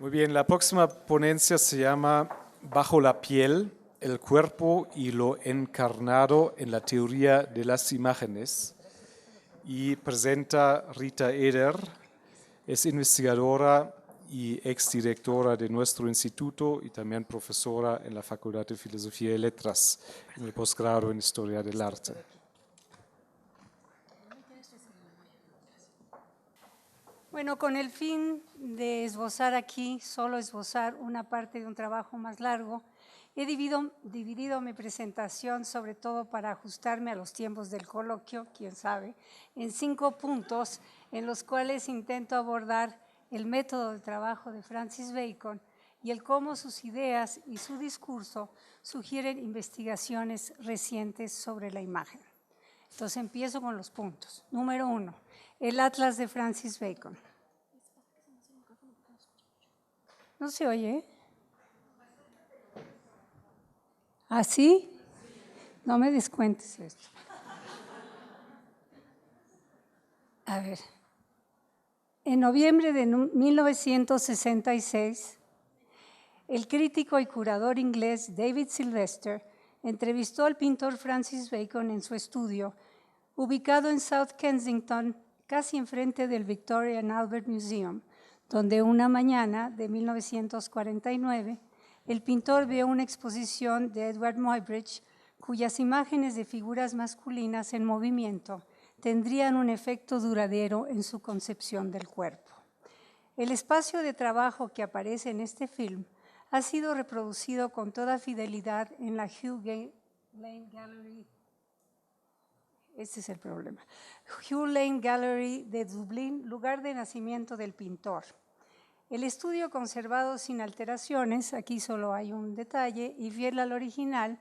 Muy bien, la próxima ponencia se llama Bajo la piel, el cuerpo y lo encarnado en la teoría de las imágenes, y presenta Rita Eder. Es investigadora y exdirectora de nuestro instituto y también profesora en la Facultad de Filosofía y Letras en el posgrado en Historia del Arte. Bueno, con el fin de esbozar aquí, solo esbozar una parte de un trabajo más largo, he dividido mi presentación, sobre todo para ajustarme a los tiempos del coloquio, quién sabe, en 5 puntos en los cuales intento abordar el método de trabajo de Francis Bacon y el cómo sus ideas y su discurso sugieren investigaciones recientes sobre la imagen. Entonces empiezo con los puntos. Número 1, el Atlas de Francis Bacon. ¿No se oye? ¿Así? No me descuentes esto. A ver. En noviembre de 1966, el crítico y curador inglés David Sylvester entrevistó al pintor Francis Bacon en su estudio, ubicado en South Kensington, casi enfrente del Victoria and Albert Museum, donde una mañana de 1949 el pintor vio una exposición de Edward Muybridge cuyas imágenes de figuras masculinas en movimiento tendrían un efecto duradero en su concepción del cuerpo. El espacio de trabajo que aparece en este film ha sido reproducido con toda fidelidad en la Hugh Lane Gallery. Este es el problema. Hugh Lane Gallery de Dublín, lugar de nacimiento del pintor. El estudio conservado sin alteraciones, aquí solo hay un detalle, y fiel al original,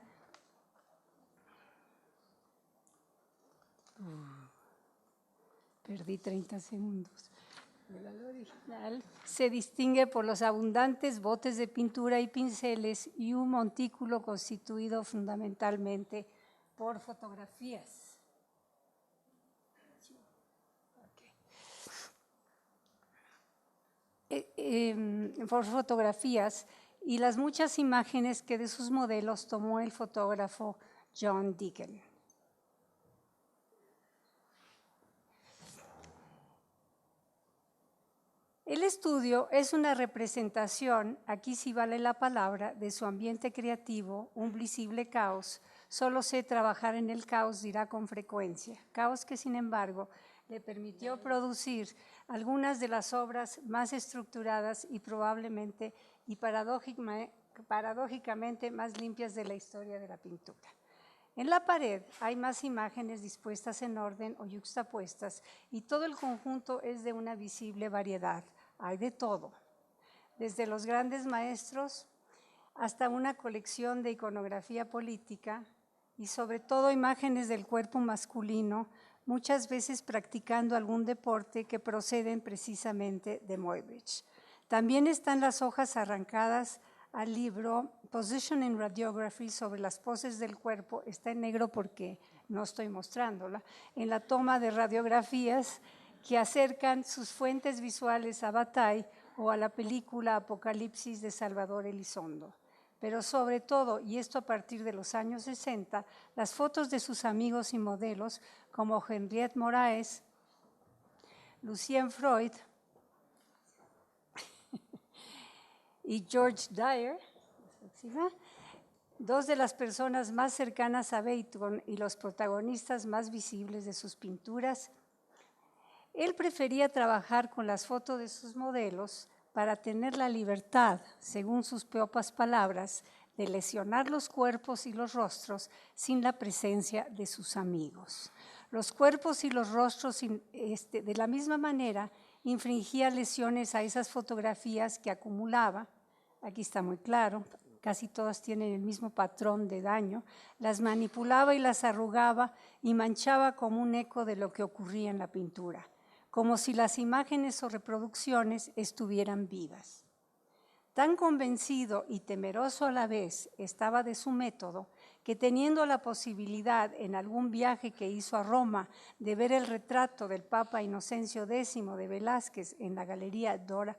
perdí 30 segundos. El original se distingue por los abundantes botes de pintura y pinceles y un montículo constituido fundamentalmente por fotografías. Por fotografías y las muchas imágenes que de sus modelos tomó el fotógrafo John Deacon. El estudio es una representación, aquí sí vale la palabra, de su ambiente creativo, un visible caos. Solo sé trabajar en el caos, dirá con frecuencia. Caos que, sin embargo, le permitió producir algunas de las obras más estructuradas y probablemente y paradójicamente más limpias de la historia de la pintura. En la pared hay más imágenes dispuestas en orden o yuxtapuestas y todo el conjunto es de una visible variedad. Hay de todo, desde los grandes maestros hasta una colección de iconografía política y sobre todo imágenes del cuerpo masculino, muchas veces practicando algún deporte que proceden precisamente de Muybridge. También están las hojas arrancadas al libro Position in Radiography sobre las poses del cuerpo, está en negro porque no estoy mostrándola, en la toma de radiografías que acercan sus fuentes visuales a Bataille o a la película Apocalipsis de Salvador Elizondo. Pero sobre todo, y esto a partir de los años 60, las fotos de sus amigos y modelos como Henriette Moraes, Lucien Freud y George Dyer, dos de las personas más cercanas a Bacon y los protagonistas más visibles de sus pinturas. Él prefería trabajar con las fotos de sus modelos para tener la libertad, según sus propias palabras, de lesionar los cuerpos y los rostros sin la presencia de sus amigos. Los cuerpos y los rostros, de la misma manera, infringía lesiones a esas fotografías que acumulaba. Aquí está muy claro, casi todas tienen el mismo patrón de daño. Las manipulaba y las arrugaba y manchaba como un eco de lo que ocurría en la pintura, como si las imágenes o reproducciones estuvieran vivas. Tan convencido y temeroso a la vez estaba de su método que, teniendo la posibilidad en algún viaje que hizo a Roma de ver el retrato del Papa Inocencio X de Velázquez en la Galería Dora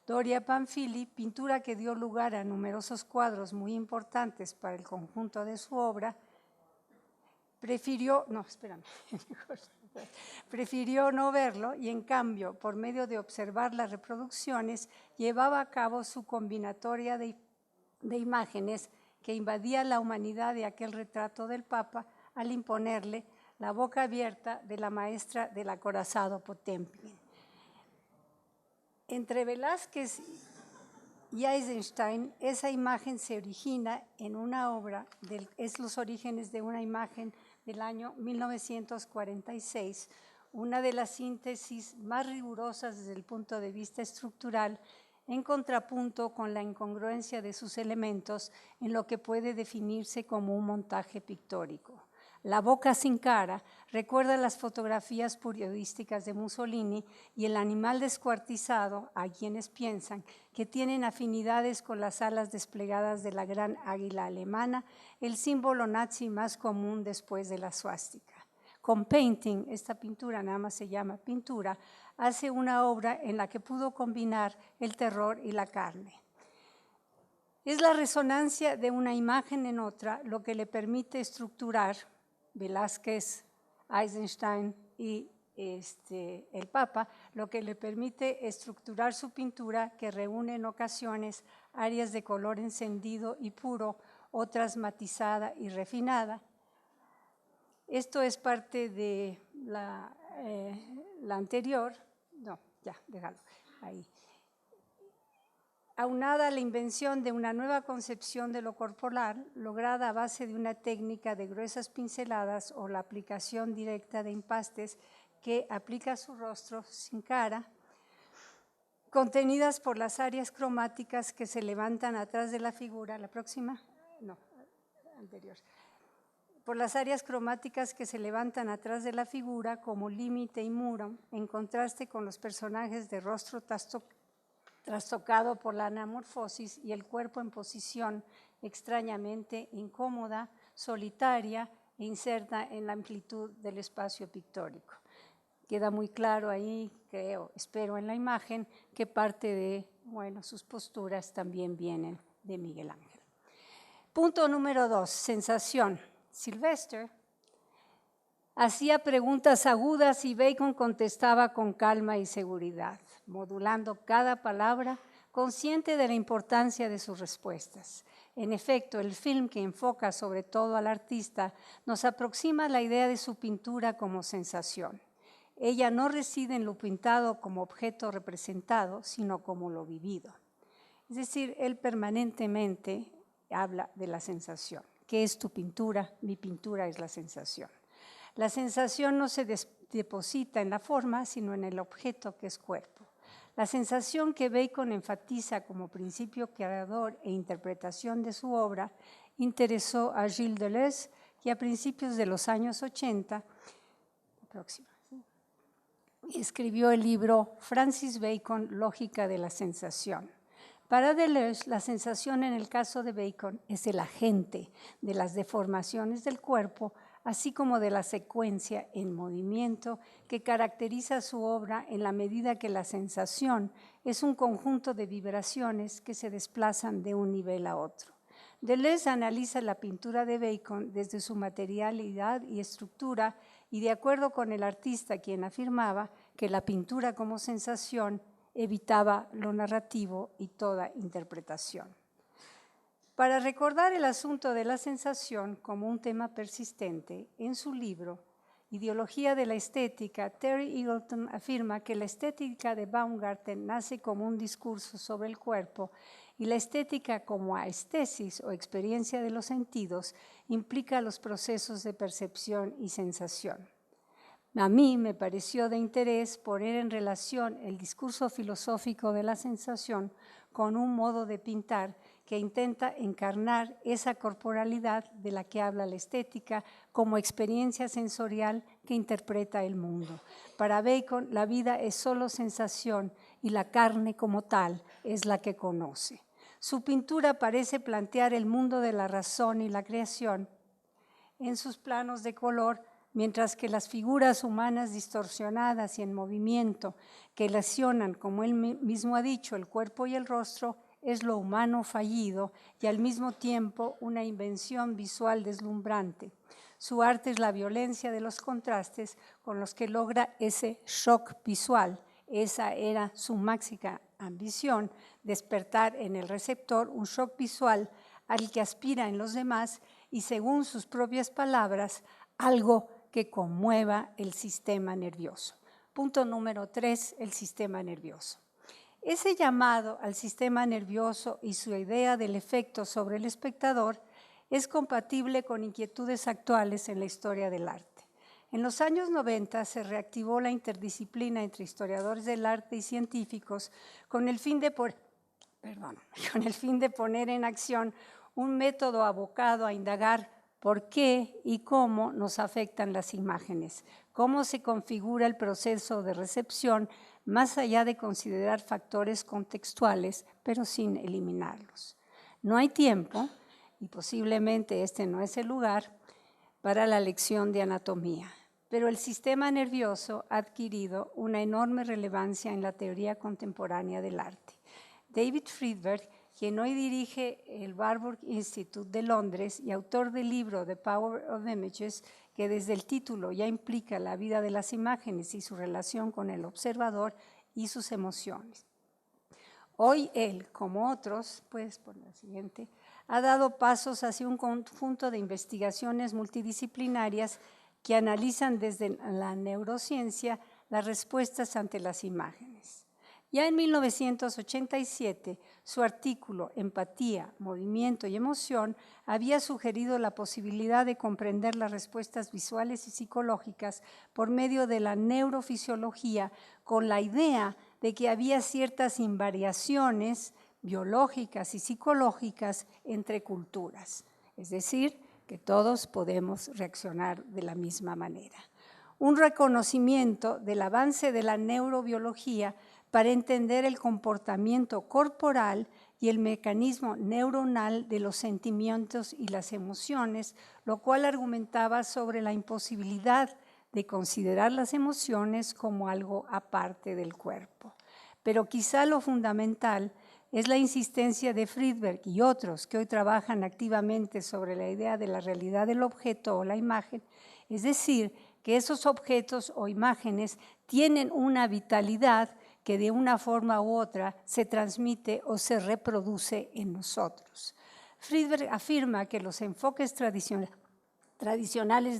Doria Pamphili, pintura que dio lugar a numerosos cuadros muy importantes para el conjunto de su obra, prefirió no verlo y en cambio, por medio de observar las reproducciones, llevaba a cabo su combinatoria de imágenes que invadía la humanidad de aquel retrato del Papa al imponerle la boca abierta de la maestra del acorazado Potemkin. Entre Velázquez y Eisenstein, esa imagen se origina en una obra, es los orígenes de una imagen del año 1946, una de las síntesis más rigurosas desde el punto de vista estructural, en contrapunto con la incongruencia de sus elementos en lo que puede definirse como un montaje pictórico. La boca sin cara recuerda las fotografías periodísticas de Mussolini y el animal descuartizado, a quienes piensan que tienen afinidades con las alas desplegadas de la gran águila alemana, el símbolo nazi más común después de la suástica. Con Painting, esta pintura nada más se llama pintura, hace una obra en la que pudo combinar el terror y la carne. Es la resonancia de una imagen en otra lo que le permite estructurar Velázquez, Eisenstein y el Papa, lo que le permite estructurar su pintura que reúne en ocasiones áreas de color encendido y puro, otras matizada y refinada. Esto es parte de la anterior, no, ya, déjalo ahí. Aunada a la invención de una nueva concepción de lo corporal, lograda a base de una técnica de gruesas pinceladas o la aplicación directa de empastes que aplica a su rostro sin cara, contenidas por las áreas cromáticas que se levantan atrás de la figura, la próxima, no, anterior, por las áreas cromáticas que se levantan atrás de la figura como límite y muro, en contraste con los personajes de rostro trastocado por la anamorfosis y el cuerpo en posición extrañamente incómoda, solitaria e inserta en la amplitud del espacio pictórico. Queda muy claro ahí, creo, espero en la imagen, que parte de, sus posturas también vienen de Miguel Ángel. Punto número 2, sensación. Sylvester hacía preguntas agudas y Bacon contestaba con calma y seguridad, modulando cada palabra, consciente de la importancia de sus respuestas. En efecto, el film, que enfoca sobre todo al artista, nos aproxima a la idea de su pintura como sensación. Ella no reside en lo pintado como objeto representado, sino como lo vivido. Es decir, él permanentemente habla de la sensación. ¿Qué es tu pintura? Mi pintura es la sensación. La sensación no se deposita en la forma, sino en el objeto que es cuerpo. La sensación que Bacon enfatiza como principio creador e interpretación de su obra interesó a Gilles Deleuze, que a principios de los años 80 escribió el libro Francis Bacon, Lógica de la sensación. Para Deleuze, la sensación en el caso de Bacon es el agente de las deformaciones del cuerpo, así como de la secuencia en movimiento que caracteriza su obra en la medida que la sensación es un conjunto de vibraciones que se desplazan de un nivel a otro. Deleuze analiza la pintura de Bacon desde su materialidad y estructura y de acuerdo con el artista, quien afirmaba que la pintura como sensación evitaba lo narrativo y toda interpretación. Para recordar el asunto de la sensación como un tema persistente, en su libro Ideología de la Estética, Terry Eagleton afirma que la estética de Baumgarten nace como un discurso sobre el cuerpo y la estética como aestesis o experiencia de los sentidos implica los procesos de percepción y sensación. A mí me pareció de interés poner en relación el discurso filosófico de la sensación con un modo de pintar que intenta encarnar esa corporalidad de la que habla la estética como experiencia sensorial que interpreta el mundo. Para Bacon, la vida es solo sensación y la carne como tal es la que conoce. Su pintura parece plantear el mundo de la razón y la creación en sus planos de color, mientras que las figuras humanas distorsionadas y en movimiento que lesionan, como él mismo ha dicho, el cuerpo y el rostro, es lo humano fallido y al mismo tiempo una invención visual deslumbrante. Su arte es la violencia de los contrastes con los que logra ese shock visual. Esa era su máxima ambición, despertar en el receptor un shock visual al que aspira en los demás y, según sus propias palabras, algo que conmueva el sistema nervioso. Punto número 3, el sistema nervioso. Ese llamado al sistema nervioso y su idea del efecto sobre el espectador es compatible con inquietudes actuales en la historia del arte. En los años 90 se reactivó la interdisciplina entre historiadores del arte y científicos con el fin de poner en acción un método abocado a indagar por qué y cómo nos afectan las imágenes, cómo se configura el proceso de recepción más allá de considerar factores contextuales, pero sin eliminarlos. No hay tiempo, y posiblemente este no es el lugar, para la lección de anatomía, pero el sistema nervioso ha adquirido una enorme relevancia en la teoría contemporánea del arte. David Friedberg, quien hoy dirige el Warburg Institute de Londres y autor del libro The Power of Images, que desde el título ya implica la vida de las imágenes y su relación con el observador y sus emociones. Hoy él, como otros, puedes poner la siguiente, ha dado pasos hacia un conjunto de investigaciones multidisciplinarias que analizan desde la neurociencia las respuestas ante las imágenes. Ya en 1987, su artículo Empatía, Movimiento y Emoción había sugerido la posibilidad de comprender las respuestas visuales y psicológicas por medio de la neurofisiología, con la idea de que había ciertas invariaciones biológicas y psicológicas entre culturas, es decir, que todos podemos reaccionar de la misma manera. Un reconocimiento del avance de la neurobiología para entender el comportamiento corporal y el mecanismo neuronal de los sentimientos y las emociones, lo cual argumentaba sobre la imposibilidad de considerar las emociones como algo aparte del cuerpo. Pero quizá lo fundamental es la insistencia de Friedberg y otros que hoy trabajan activamente sobre la idea de la realidad del objeto o la imagen, es decir, que esos objetos o imágenes tienen una vitalidad que de una forma u otra se transmite o se reproduce en nosotros. Friedberg afirma que los enfoques tradicionales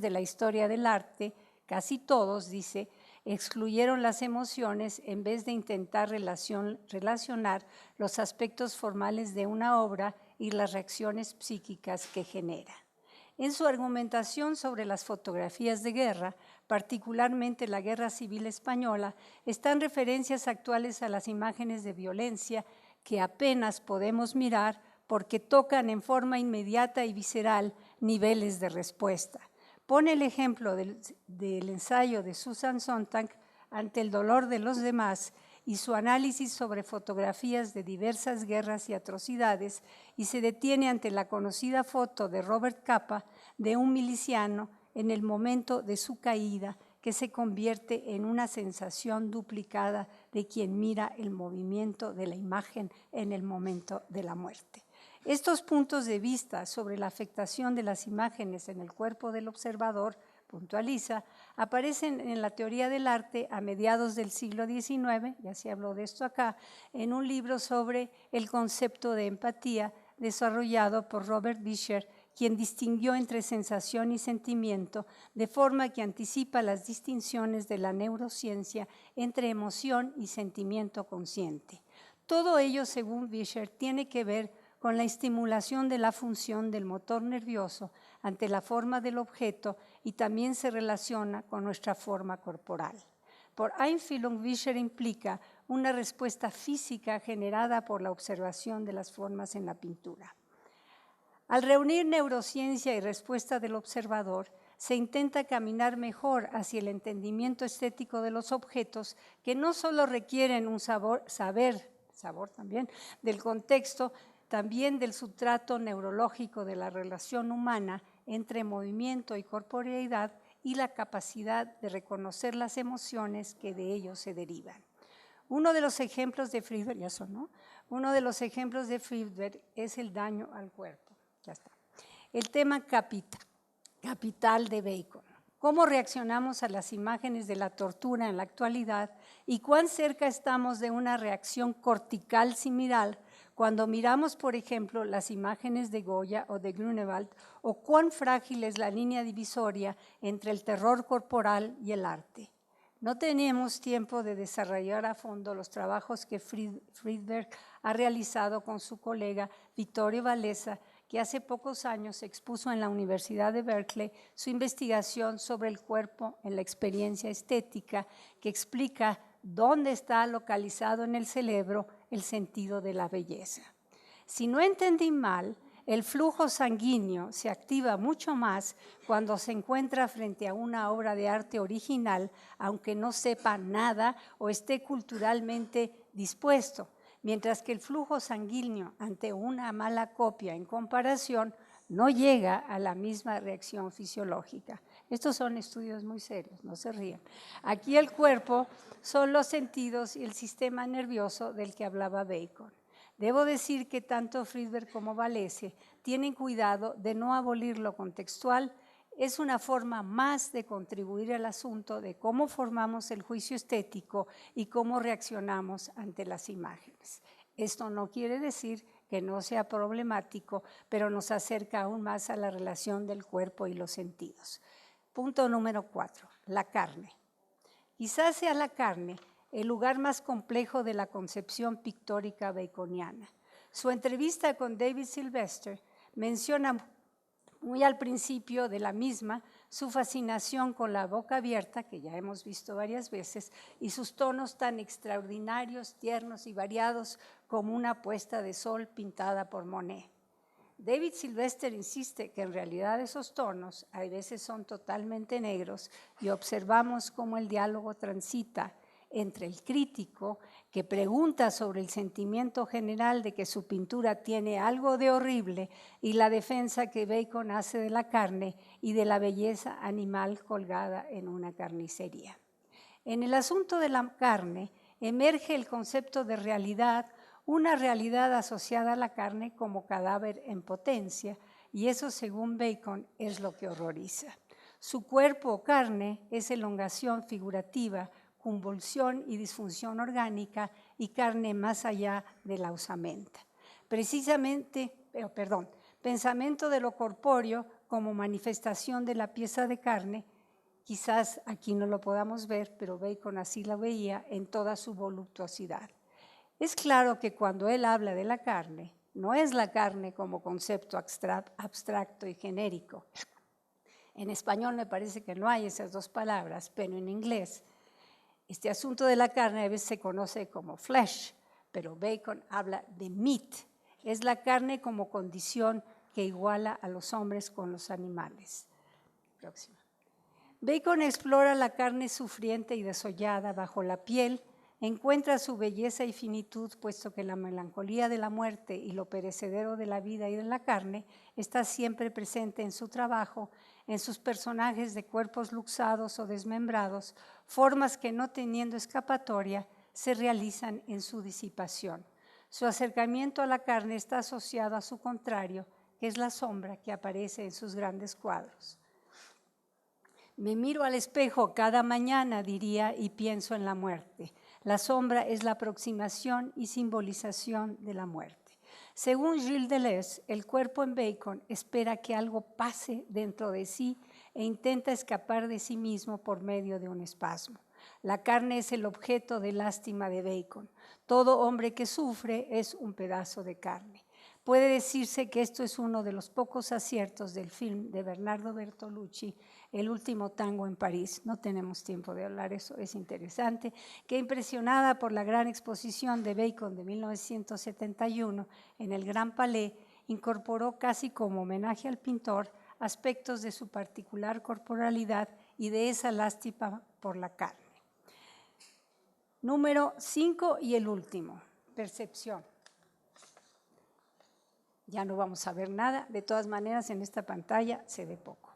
de la historia del arte, casi todos, dice, excluyeron las emociones en vez de intentar relacionar los aspectos formales de una obra y las reacciones psíquicas que genera. En su argumentación sobre las fotografías de guerra, particularmente la Guerra Civil Española, están referencias actuales a las imágenes de violencia que apenas podemos mirar porque tocan en forma inmediata y visceral niveles de respuesta. Pone el ejemplo del ensayo de Susan Sontag ante el dolor de los demás y su análisis sobre fotografías de diversas guerras y atrocidades, y se detiene ante la conocida foto de Robert Capa de un miliciano en el momento de su caída, que se convierte en una sensación duplicada de quien mira el movimiento de la imagen en el momento de la muerte. Estos puntos de vista sobre la afectación de las imágenes en el cuerpo del observador, puntualiza, aparecen en la teoría del arte a mediados del siglo XIX, ya se habló de esto acá, en un libro sobre el concepto de empatía desarrollado por Robert Vischer, quien distinguió entre sensación y sentimiento, de forma que anticipa las distinciones de la neurociencia entre emoción y sentimiento consciente. Todo ello, según Vischer, tiene que ver con la estimulación de la función del motor nervioso ante la forma del objeto y también se relaciona con nuestra forma corporal. Por Einfühlung, Vischer implica una respuesta física generada por la observación de las formas en la pintura. Al reunir neurociencia y respuesta del observador, se intenta caminar mejor hacia el entendimiento estético de los objetos que no solo requieren un sabor también, del contexto, también del sustrato neurológico de la relación humana entre movimiento y corporeidad y la capacidad de reconocer las emociones que de ellos se derivan. Uno de los ejemplos de Friedberg, ya sonó, uno de los ejemplos de Friedberg es el daño al cuerpo. Ya está. El tema capital de Bacon. ¿Cómo reaccionamos a las imágenes de la tortura en la actualidad y cuán cerca estamos de una reacción cortical similar cuando miramos, por ejemplo, las imágenes de Goya o de Grunewald, o cuán frágil es la línea divisoria entre el terror corporal y el arte? No tenemos tiempo de desarrollar a fondo los trabajos que Friedberg ha realizado con su colega Vittorio Valesa, que hace pocos años expuso en la Universidad de Berkeley su investigación sobre el cuerpo en la experiencia estética, que explica dónde está localizado en el cerebro el sentido de la belleza. Si no entendí mal, el flujo sanguíneo se activa mucho más cuando se encuentra frente a una obra de arte original, aunque no sepa nada o esté culturalmente dispuesto, mientras que el flujo sanguíneo ante una mala copia en comparación no llega a la misma reacción fisiológica. Estos son estudios muy serios, no se rían. Aquí el cuerpo son los sentidos y el sistema nervioso del que hablaba Bacon. Debo decir que tanto Friedberg como Valese tienen cuidado de no abolir lo contextual. Es una forma más de contribuir al asunto de cómo formamos el juicio estético y cómo reaccionamos ante las imágenes. Esto no quiere decir que no sea problemático, pero nos acerca aún más a la relación del cuerpo y los sentidos. Punto número 4, la carne. Quizás sea la carne el lugar más complejo de la concepción pictórica baconiana. Su entrevista con David Sylvester menciona muy al principio de la misma su fascinación con la boca abierta, que ya hemos visto varias veces, y sus tonos tan extraordinarios, tiernos y variados como una puesta de sol pintada por Monet. David Sylvester insiste que en realidad esos tonos a veces son totalmente negros y observamos cómo el diálogo transita entre el crítico, que pregunta sobre el sentimiento general de que su pintura tiene algo de horrible, y la defensa que Bacon hace de la carne y de la belleza animal colgada en una carnicería. En el asunto de la carne emerge el concepto de realidad, una realidad asociada a la carne como cadáver en potencia, y eso, según Bacon, es lo que horroriza. Su cuerpo o carne es elongación figurativa, convulsión y disfunción orgánica, y carne más allá de la osamenta. Pensamiento de lo corpóreo como manifestación de la pieza de carne. Quizás aquí no lo podamos ver, pero Bacon así la veía en toda su voluptuosidad. Es claro que cuando él habla de la carne, no es la carne como concepto abstracto y genérico. En español me parece que no hay esas dos palabras, pero en inglés este asunto de la carne a veces se conoce como flesh, pero Bacon habla de meat. Es la carne como condición que iguala a los hombres con los animales. Próxima. Bacon explora la carne sufriente y desollada bajo la piel, encuentra su belleza y finitud, puesto que la melancolía de la muerte y lo perecedero de la vida y de la carne está siempre presente en su trabajo, en sus personajes de cuerpos luxados o desmembrados, formas que, no teniendo escapatoria, se realizan en su disipación. Su acercamiento a la carne está asociado a su contrario, que es la sombra que aparece en sus grandes cuadros. Me miro al espejo cada mañana, diría, y pienso en la muerte. La sombra es la aproximación y simbolización de la muerte. Según Gilles Deleuze, el cuerpo en Bacon espera que algo pase dentro de sí e intenta escapar de sí mismo por medio de un espasmo. La carne es el objeto de lástima de Bacon. Todo hombre que sufre es un pedazo de carne. Puede decirse que esto es uno de los pocos aciertos del film de Bernardo Bertolucci, El último tango en París. No tenemos tiempo de hablar, eso es interesante, que impresionada por la gran exposición de Bacon de 1971 en el Gran Palais, incorporó casi como homenaje al pintor aspectos de su particular corporalidad y de esa lástima por la carne. Número 5 y el último, percepción. Ya no vamos a ver nada, de todas maneras en esta pantalla se ve poco.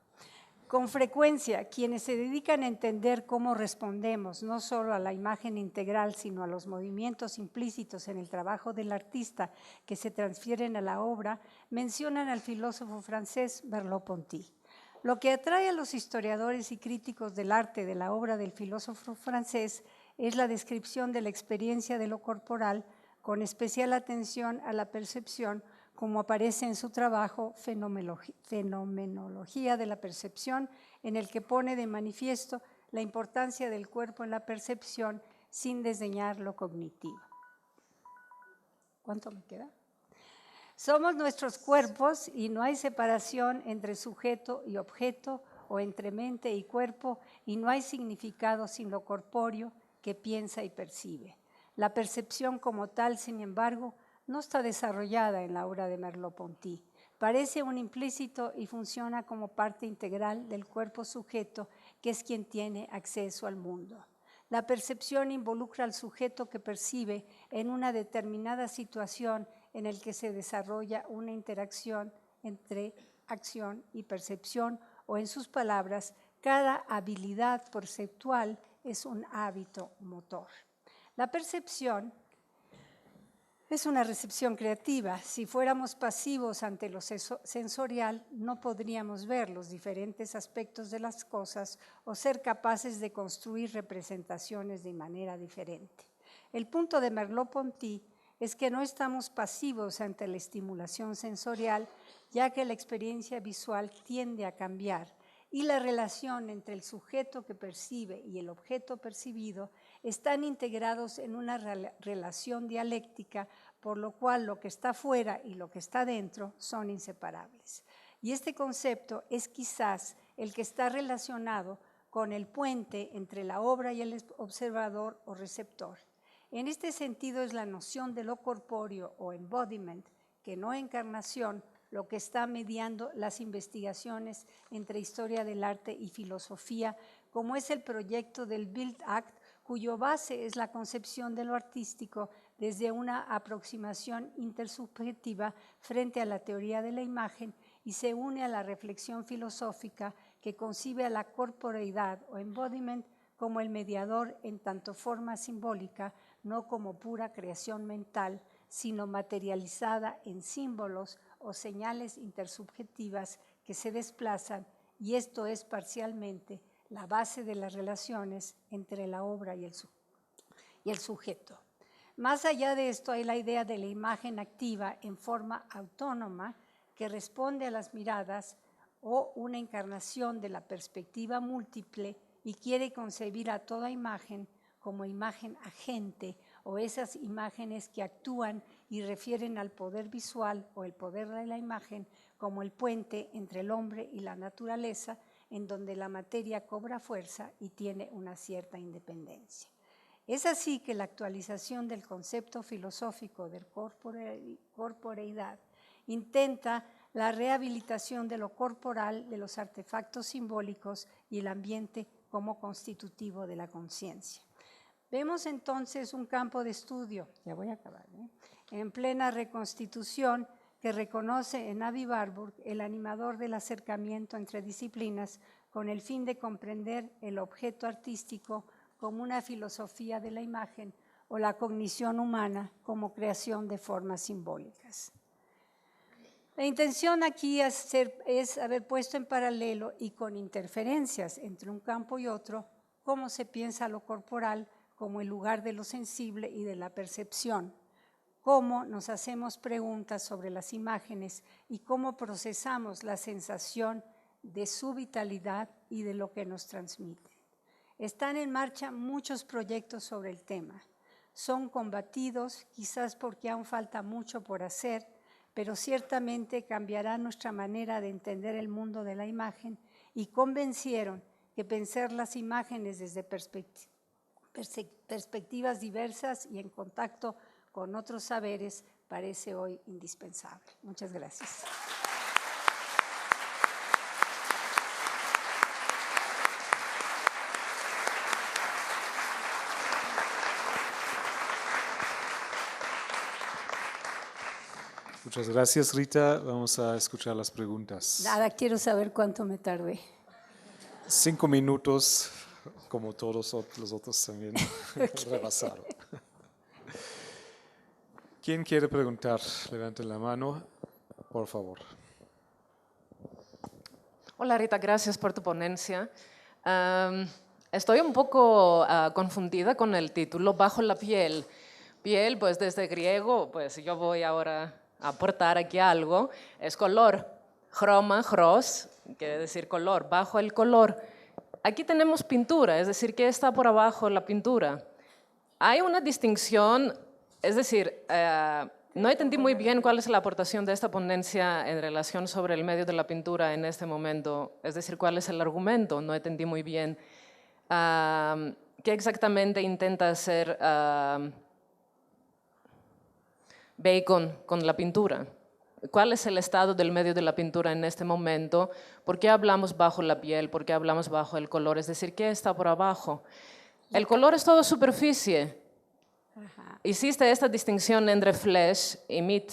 Con frecuencia, quienes se dedican a entender cómo respondemos no solo a la imagen integral, sino a los movimientos implícitos en el trabajo del artista que se transfieren a la obra, mencionan al filósofo francés Merleau-Ponty. Lo que atrae a los historiadores y críticos del arte de la obra del filósofo francés es la descripción de la experiencia de lo corporal, con especial atención a la percepción, como aparece en su trabajo Fenomenología de la Percepción, en el que pone de manifiesto la importancia del cuerpo en la percepción sin desdeñar lo cognitivo. ¿Cuánto me queda? Somos nuestros cuerpos y no hay separación entre sujeto y objeto o entre mente y cuerpo, y no hay significado sin lo corpóreo que piensa y percibe. La percepción como tal, sin embargo, no está desarrollada en la obra de Merleau-Ponty. Parece un implícito y funciona como parte integral del cuerpo sujeto, que es quien tiene acceso al mundo. La percepción involucra al sujeto que percibe en una determinada situación en el que se desarrolla una interacción entre acción y percepción, o en sus palabras, cada habilidad perceptual es un hábito motor. La percepción es una recepción creativa. Si fuéramos pasivos ante lo sensorial, no podríamos ver los diferentes aspectos de las cosas o ser capaces de construir representaciones de manera diferente. El punto de Merleau-Ponty es que no estamos pasivos ante la estimulación sensorial, ya que la experiencia visual tiende a cambiar y la relación entre el sujeto que percibe y el objeto percibido están integrados en una relación dialéctica, por lo cual lo que está fuera y lo que está dentro son inseparables. Y este concepto es quizás el que está relacionado con el puente entre la obra y el observador o receptor. En este sentido es la noción de lo corpóreo o embodiment, que no encarnación, lo que está mediando las investigaciones entre historia del arte y filosofía, como es el proyecto del Bildact, cuyo base es la concepción de lo artístico desde una aproximación intersubjetiva frente a la teoría de la imagen, y se une a la reflexión filosófica que concibe a la corporeidad o embodiment como el mediador en tanto forma simbólica, no como pura creación mental, sino materializada en símbolos o señales intersubjetivas que se desplazan, y esto es parcialmente la base de las relaciones entre la obra y el sujeto. Más allá de esto hay la idea de la imagen activa en forma autónoma que responde a las miradas o una encarnación de la perspectiva múltiple y quiere concebir a toda imagen como imagen agente, o esas imágenes que actúan y refieren al poder visual o el poder de la imagen como el puente entre el hombre y la naturaleza, en donde la materia cobra fuerza y tiene una cierta independencia. Es así que la actualización del concepto filosófico de corporeidad intenta la rehabilitación de lo corporal, de los artefactos simbólicos y el ambiente como constitutivo de la conciencia. Vemos entonces un campo de estudio, ya voy a acabar, en plena reconstitución, que reconoce en Avi Warburg el animador del acercamiento entre disciplinas con el fin de comprender el objeto artístico como una filosofía de la imagen o la cognición humana como creación de formas simbólicas. La intención aquí es haber puesto en paralelo y con interferencias entre un campo y otro cómo se piensa lo corporal como el lugar de lo sensible y de la percepción, cómo nos hacemos preguntas sobre las imágenes y cómo procesamos la sensación de su vitalidad y de lo que nos transmite. Están en marcha muchos proyectos sobre el tema. Son combatidos, quizás porque aún falta mucho por hacer, pero ciertamente cambiará nuestra manera de entender el mundo de la imagen, y convencieron que pensar las imágenes desde perspectivas diversas y en contacto con otros saberes parece hoy indispensable. Muchas gracias. Muchas gracias, Rita. Vamos a escuchar las preguntas. Nada, quiero saber cuánto me tardé. 5 minutos, como todos los otros también rebasaron. ¿Quién quiere preguntar? Levanten la mano, por favor. Hola Rita, gracias por tu ponencia. Estoy un poco confundida con el título, Bajo la piel. Piel, pues desde griego, pues yo voy ahora a aportar aquí algo, es color. Chroma, chros, quiere decir color, bajo el color. Aquí tenemos pintura, es decir, ¿qué está por abajo la pintura? Hay una distinción, es decir, no entendí muy bien cuál es la aportación de esta ponencia en relación sobre el medio de la pintura en este momento, es decir, cuál es el argumento, no entendí muy bien qué exactamente intenta hacer Bacon con la pintura. ¿Cuál es el estado del medio de la pintura en este momento? ¿Por qué hablamos bajo la piel? ¿Por qué hablamos bajo el color? Es decir, ¿qué está por abajo? El color es todo superficie. Hiciste esta distinción entre flesh y meat,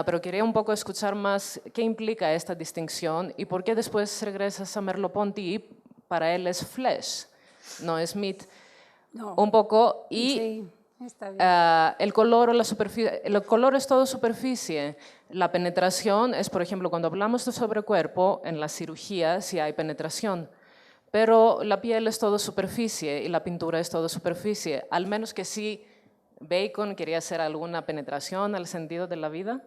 pero quería un poco escuchar más qué implica esta distinción y por qué después regresas a Merleau-Ponty y para él es flesh, no es meat. No. Un poco y... Sí. Está bien. el color o la superficie, el color es todo superficie. La penetración es, por ejemplo, cuando hablamos de sobrecuerpo, en la cirugía sí hay penetración, pero la piel es todo superficie y la pintura es todo superficie, al menos que sí Bacon quería hacer alguna penetración al sentido de la vida.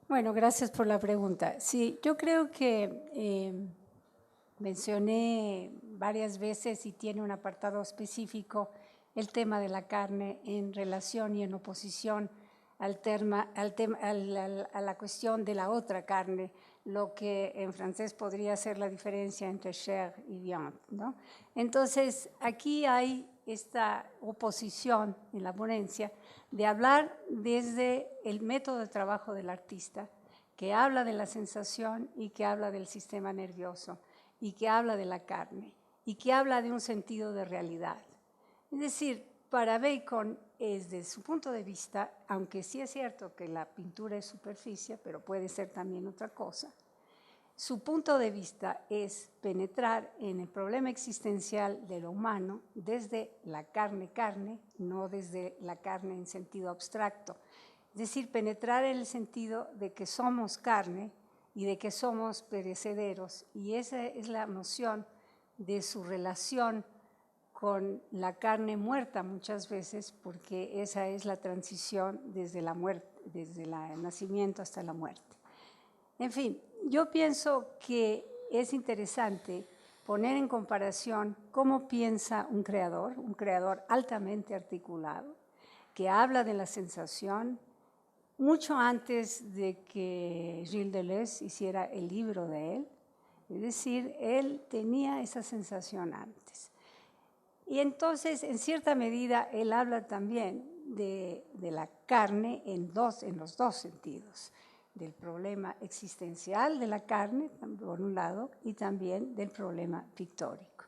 Bueno, gracias por la pregunta. Sí, yo creo que mencioné varias veces y tiene un apartado específico el tema de la carne en relación y en oposición a la cuestión de la otra carne, lo que en francés podría ser la diferencia entre chair y viande, ¿no? Entonces, aquí hay esta oposición en la ponencia de hablar desde el método de trabajo del artista, que habla de la sensación y que habla del sistema nervioso y que habla de la carne y que habla de un sentido de realidad. Es decir, para Bacon, desde su punto de vista, aunque sí es cierto que la pintura es superficie, pero puede ser también otra cosa, su punto de vista es penetrar en el problema existencial de lo humano desde la carne, no desde la carne en sentido abstracto. Es decir, penetrar en el sentido de que somos carne y de que somos perecederos, y esa es la noción de su relación con la carne muerta muchas veces, porque esa es la transición desde la muerte, desde el nacimiento hasta la muerte. En fin, yo pienso que es interesante poner en comparación cómo piensa un creador altamente articulado, que habla de la sensación mucho antes de que Gilles Deleuze hiciera el libro de él. Es decir, él tenía esa sensación antes. Y entonces, en cierta medida, él habla también de la carne en los dos sentidos, del problema existencial de la carne, por un lado, y también del problema pictórico.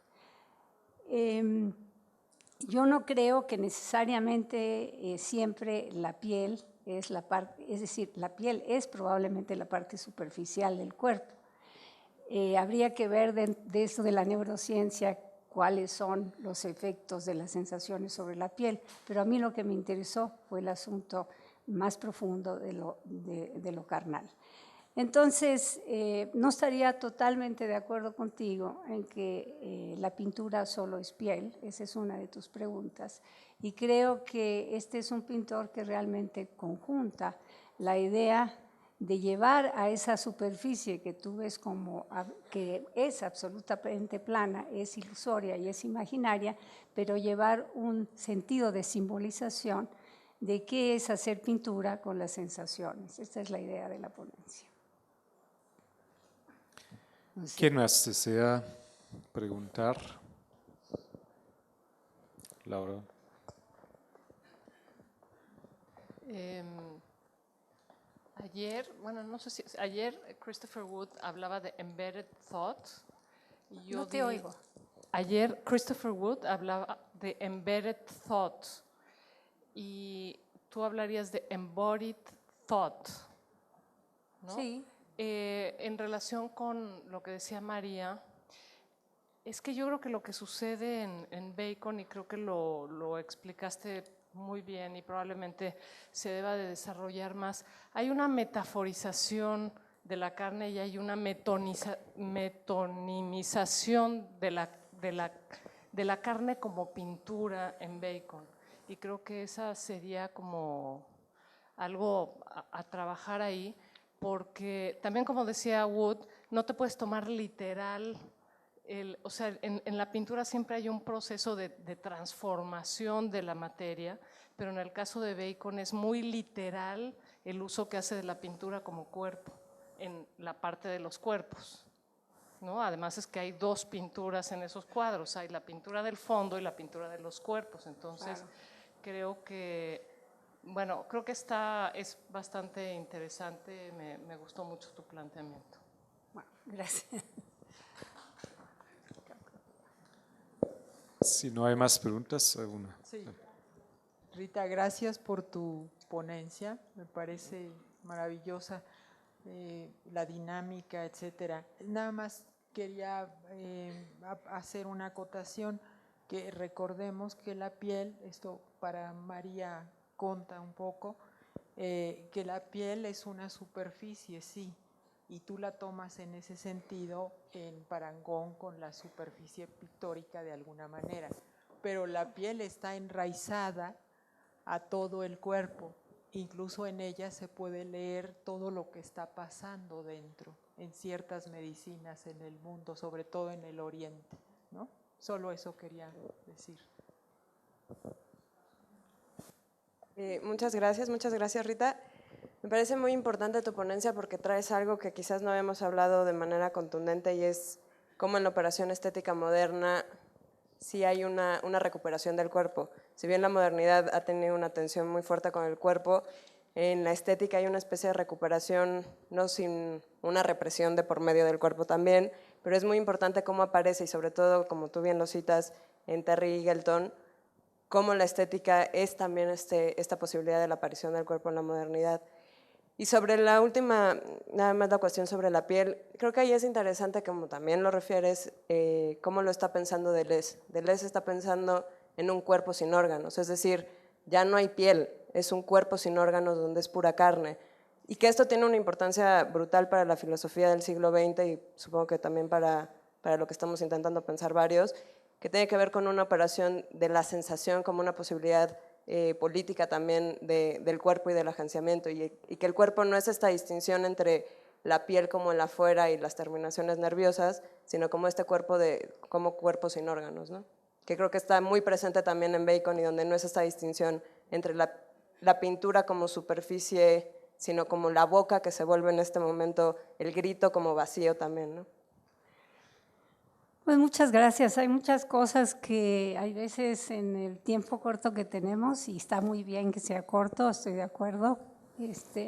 Yo no creo que necesariamente siempre la piel es la parte, es decir, la piel es probablemente la parte superficial del cuerpo. Habría que ver de esto de la neurociencia cuáles son los efectos de las sensaciones sobre la piel, pero a mí lo que me interesó fue el asunto más profundo de lo carnal. Entonces, no estaría totalmente de acuerdo contigo en que la pintura solo es piel, esa es una de tus preguntas, y creo que este es un pintor que realmente conjunta la idea de llevar a esa superficie que tú ves como que es absolutamente plana, es ilusoria y es imaginaria, pero llevar un sentido de simbolización de qué es hacer pintura con las sensaciones. Esta es la idea de la ponencia. No sé. ¿Quién más desea preguntar? Laura. Ayer Christopher Wood hablaba de embedded thought. No te oigo. Ayer Christopher Wood hablaba de embedded thought y tú hablarías de embodied thought, ¿no? Sí. en relación con lo que decía María, es que yo creo que lo que sucede en Bacon, y creo que lo explicaste muy bien y probablemente se deba de desarrollar más, hay una metaforización de la carne y hay una metonimización de la carne como pintura en Bacon. Y creo que esa sería como algo a trabajar ahí, porque también, como decía Wood, no te puedes tomar literal. O sea, en la pintura siempre hay un proceso de transformación de la materia, pero en el caso de Bacon es muy literal el uso que hace de la pintura como cuerpo, en la parte de los cuerpos, ¿no? Además es que hay dos pinturas en esos cuadros, hay la pintura del fondo y la pintura de los cuerpos, entonces claro. Creo que, bueno, creo que es bastante interesante, me gustó mucho tu planteamiento. Bueno, gracias. Si no hay más preguntas, alguna. Sí. Rita, gracias por tu ponencia, me parece maravillosa la dinámica, etcétera. Nada más quería hacer una acotación, que recordemos que la piel, esto para María Conta un poco, que la piel es una superficie, sí, y tú la tomas en ese sentido en parangón con la superficie pictórica de alguna manera, pero la piel está enraizada a todo el cuerpo, incluso en ella se puede leer todo lo que está pasando dentro, en ciertas medicinas en el mundo, sobre todo en el Oriente, ¿no? Solo eso quería decir. Muchas gracias Rita. Me parece muy importante tu ponencia porque traes algo que quizás no habíamos hablado de manera contundente y es cómo en la operación estética moderna sí hay una recuperación del cuerpo. Si bien la modernidad ha tenido una tensión muy fuerte con el cuerpo, en la estética hay una especie de recuperación, no sin una represión de por medio del cuerpo también, pero es muy importante cómo aparece y sobre todo, como tú bien lo citas en Terry Eagleton, cómo la estética es también esta posibilidad de la aparición del cuerpo en la modernidad. Y sobre la última, nada más la cuestión sobre la piel, creo que ahí es interesante, como también lo refieres, cómo lo está pensando Deleuze. Deleuze está pensando en un cuerpo sin órganos, es decir, ya no hay piel, es un cuerpo sin órganos donde es pura carne. Y que esto tiene una importancia brutal para la filosofía del siglo XX y supongo que también para lo que estamos intentando pensar varios, que tiene que ver con una operación de la sensación como una posibilidad política también del cuerpo y del agenciamiento, y que el cuerpo no es esta distinción entre la piel como el afuera y las terminaciones nerviosas, sino como este cuerpo como cuerpo sin órganos, ¿no? Que creo que está muy presente también en Bacon y donde no es esta distinción entre la pintura como superficie, sino como la boca que se vuelve en este momento el grito como vacío también, ¿no? Pues muchas gracias. Hay muchas cosas que hay veces en el tiempo corto que tenemos, y está muy bien que sea corto, estoy de acuerdo,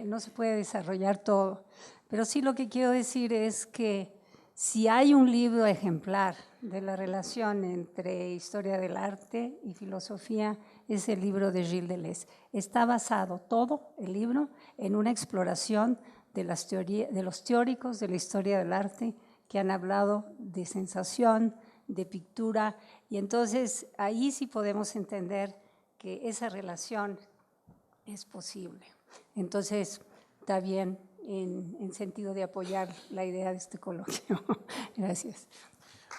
no se puede desarrollar todo. Pero sí lo que quiero decir es que si hay un libro ejemplar de la relación entre historia del arte y filosofía, es el libro de Gilles Deleuze. Está basado todo el libro en una exploración de los teóricos de la historia del arte que han hablado de sensación, de pintura, y entonces ahí sí podemos entender que esa relación es posible. Entonces, está bien en sentido de apoyar la idea de este coloquio. Gracias.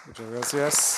Muchas gracias.